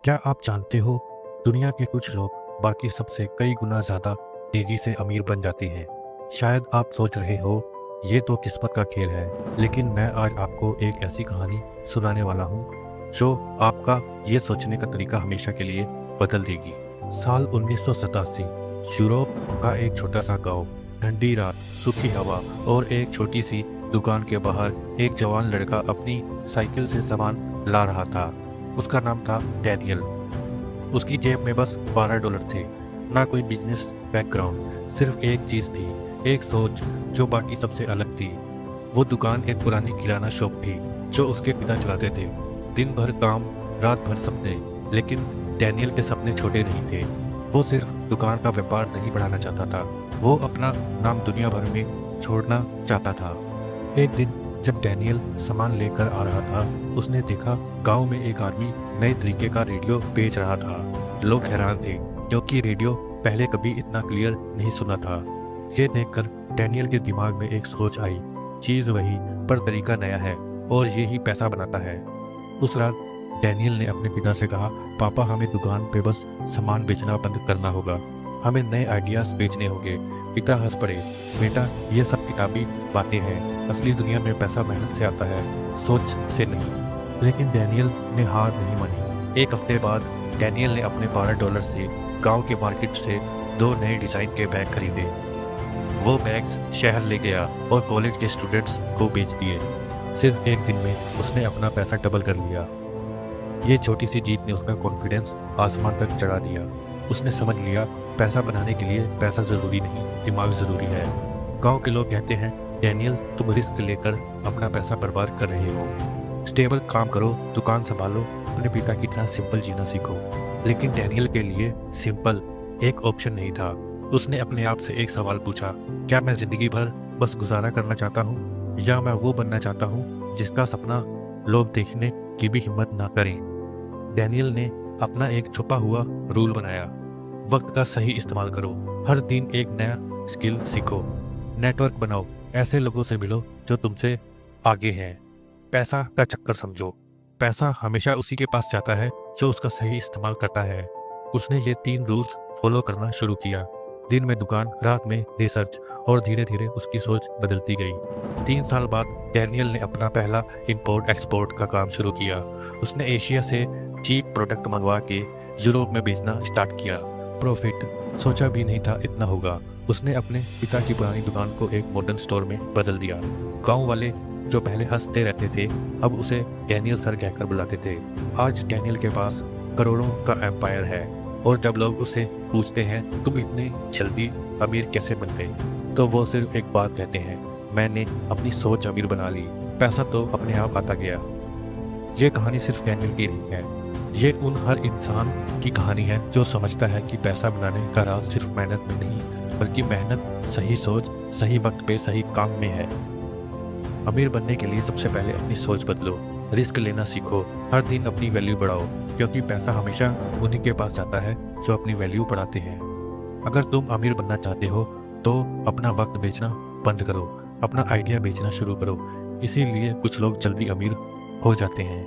क्या आप जानते हो, दुनिया के कुछ लोग बाकी सबसे कई गुना ज़्यादा तेज़ी से अमीर बन जाते हैं। शायद आप सोच रहे हो, ये तो किस्मत का खेल है, लेकिन मैं आज आपको एक ऐसी कहानी सुनाने वाला हूँ, जो आपका ये सोचने का तरीका हमेशा के लिए बदल देगी। साल 1987, यूरोप का एक छोटा सा गांव, ठंडी रात, सूखी हवा और एक छोटी सी दुकान के बाहर एक जवान लड़का अपनी साइकिल से सामान ला रहा था। उसका नाम था डैनियल। उसकी जेब में बस $12 थे। ना कोई बिजनेस बैकग्राउंड, सिर्फ एक चीज़ थी, एक सोच जो बाकी सबसे अलग थी। वो दुकान एक पुरानी किराना शॉप थी जो उसके पिता चलाते थे। दिन भर काम, रात भर सपने। लेकिन डैनियल के सपने छोटे नहीं थे। वो सिर्फ दुकान का व्यापार नहीं बढ़ाना चाहता था, वो अपना नाम दुनिया भर में छोड़ना चाहता था। एक दिन जब डैनियल सामान लेकर आ रहा था, उसने देखा गांव में एक आदमी नए तरीके का रेडियो बेच रहा था। लोग हैरान थे क्योंकि रेडियो पहले कभी इतना क्लियर नहीं सुना था। ये देखकर डैनियल के दिमाग में एक सोच आई, चीज़ वही पर तरीका नया है और ये ही पैसा बनाता है। उस रात डैनियल ने अपने पिता से कहा, पापा हमें दुकान पे बस सामान बेचना बंद करना होगा, हमें नए आइडियाज़ बेचने होंगे। पिता हंस पड़े, बेटा ये सब किताबी बातें हैं, असली दुनिया में पैसा मेहनत से आता है, सोच से नहीं। लेकिन डैनियल ने हार नहीं मानी। एक हफ्ते बाद डैनियल ने अपने $12 से गांव के मार्केट से 2 नए डिज़ाइन के बैग खरीदे। वो बैग्स शहर ले गया और कॉलेज के स्टूडेंट्स को बेच दिए। सिर्फ एक दिन में उसने अपना पैसा डबल कर लिया। ये छोटी सी जीत ने उसका कॉन्फिडेंस आसमान तक चढ़ा दिया। उसने समझ लिया, पैसा बनाने के लिए पैसा ज़रूरी नहीं, दिमाग ज़रूरी है। गांव के लोग कहते हैं, डैनियल तुम रिस्क लेकर अपना पैसा बर्बाद कर रहे हो। स्टेबल काम करो, दुकान संभालो, अपने पिता की तरह सिंपल जीना सीखो। लेकिन डैनियल के लिए सिंपल एक ऑप्शन नहीं था। उसने अपने आप से एक सवाल पूछा, क्या मैं ज़िंदगी भर बस गुजारा करना चाहता हूँ, या मैं वो बनना चाहता हूँ जिसका सपना लोग देखने की भी हिम्मत ना करें। डैनियल ने अपना एक छुपा हुआ रूल बनाया, वक्त का सही इस्तेमाल करो, हर दिन एक नया स्किल सीखो, नेटवर्क बनाओ, ऐसे लोगों से मिलो जो तुमसे आगे हैं। पैसा का चक्कर समझो, पैसा हमेशा उसी के पास जाता है जो उसका सही इस्तेमाल करता है। उसने ये 3 रूल्स फॉलो करना शुरू किया, दिन में दुकान, रात में रिसर्च, और धीरे धीरे उसकी सोच बदलती गई। 3 साल बाद डैनियल ने अपना पहला इंपोर्ट एक्सपोर्ट का काम शुरू किया। उसने एशिया से चीप प्रोडक्ट मंगवा के यूरोप में बेचना स्टार्ट किया। प्रॉफिट सोचा भी नहीं था इतना होगा। उसने अपने पिता की पुरानी दुकान को एक मॉडर्न स्टोर में बदल दिया। गांव वाले जो पहले हंसते रहते थे, अब उसे डैनियल सर कहकर बुलाते थे। आज डैनियल के पास करोड़ों का एम्पायर है, और जब लोग उसे पूछते हैं, तुम इतने जल्दी अमीर कैसे बन गए, तो वो सिर्फ एक बात कहते हैं, मैंने अपनी सोच अमीर बना ली, पैसा तो अपने आप आता गया। ये कहानी सिर्फ डैनियल की नहीं है, ये उन हर इंसान की कहानी है जो समझता है कि पैसा बनाने का राज सिर्फ मेहनत में नहीं, बल्कि मेहनत, सही सोच, सही वक्त पे सही काम में है। अमीर बनने के लिए सबसे पहले अपनी सोच बदलो, रिस्क लेना सीखो, हर दिन अपनी वैल्यू बढ़ाओ, क्योंकि पैसा हमेशा उन्हीं के पास जाता है जो अपनी वैल्यू बढ़ाते हैं। अगर तुम अमीर बनना चाहते हो तो अपना वक्त बेचना बंद करो, अपना आइडिया बेचना शुरू करो। इसीलिए कुछ लोग जल्दी अमीर हो जाते हैं।